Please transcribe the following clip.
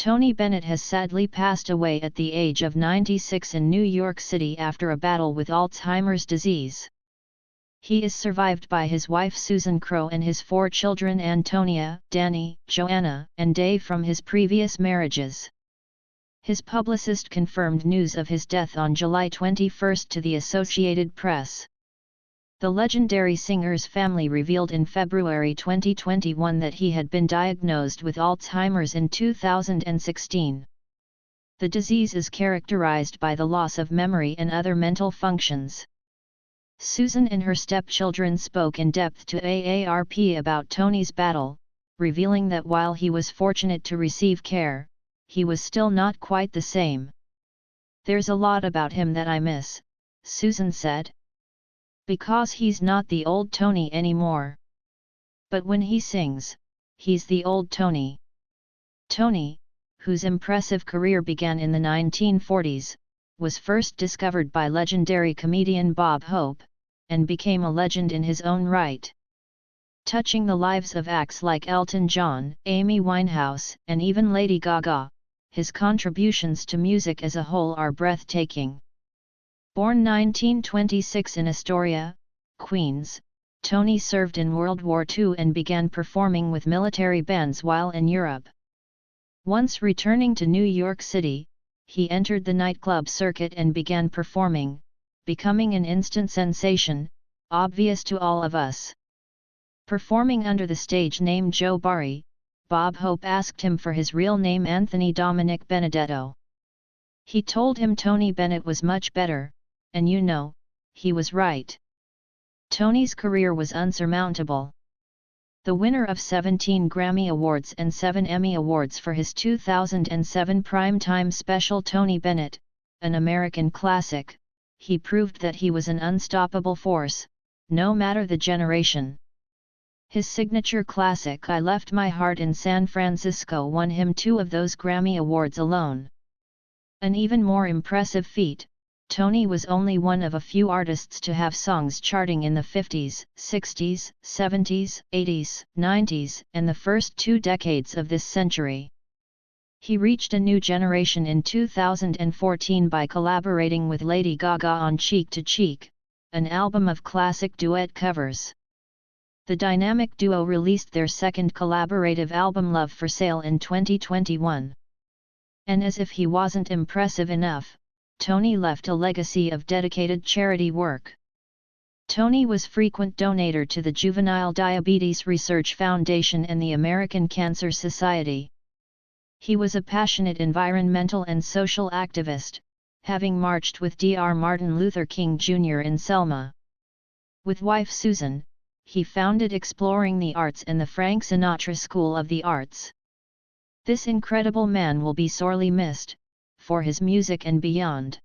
Tony Bennett has sadly passed away at the age of 96 in New York City after a battle with Alzheimer's disease. He is survived by his wife Susan Crowe and his 4 children Antonia, Danny, Joanna, and Dave from his previous marriages. His publicist confirmed news of his death on July 21 to the Associated Press. The legendary singer's family revealed in February 2021 that he had been diagnosed with Alzheimer's in 2016. The disease is characterized by the loss of memory and other mental functions. Susan and her stepchildren spoke in depth to AARP about Tony's battle, revealing that while he was fortunate to receive care, he was still not quite the same. "There's a lot about him that I miss," Susan said. "Because he's not the old Tony anymore. But when he sings, he's the old Tony." Tony, whose impressive career began in the 1940s, was first discovered by legendary comedian Bob Hope, and became a legend in his own right. Touching the lives of acts like Elton John, Amy Winehouse, and even Lady Gaga, his contributions to music as a whole are breathtaking. Born 1926 in Astoria, Queens, Tony served in World War II and began performing with military bands while in Europe. Once returning to New York City, he entered the nightclub circuit and began performing, becoming an instant sensation, obvious to all of us. Performing under the stage name Joe Barry, Bob Hope asked him for his real name Anthony Dominic Benedetto. He told him Tony Bennett was much better, and you know, he was right. Tony's career was unsurmountable. The winner of 17 Grammy Awards and 7 Emmy Awards for his 2007 primetime special Tony Bennett, an American classic, he proved that he was an unstoppable force, no matter the generation. His signature classic I Left My Heart in San Francisco won him 2 of those Grammy Awards alone. An even more impressive feat, Tony was only one of a few artists to have songs charting in the 50s, 60s, 70s, 80s, 90s, and the first 2 decades of this century. He reached a new generation in 2014 by collaborating with Lady Gaga on Cheek to Cheek, an album of classic duet covers. The dynamic duo released their second collaborative album Love for Sale in 2021. And as if he wasn't impressive enough, Tony left a legacy of dedicated charity work. Tony was frequent donator to the Juvenile Diabetes Research Foundation and the American Cancer Society. He was a passionate environmental and social activist, having marched with Dr. Martin Luther King Jr. in Selma. With wife Susan, he founded Exploring the Arts and the Frank Sinatra School of the Arts. This incredible man will be sorely missed, for his music and beyond.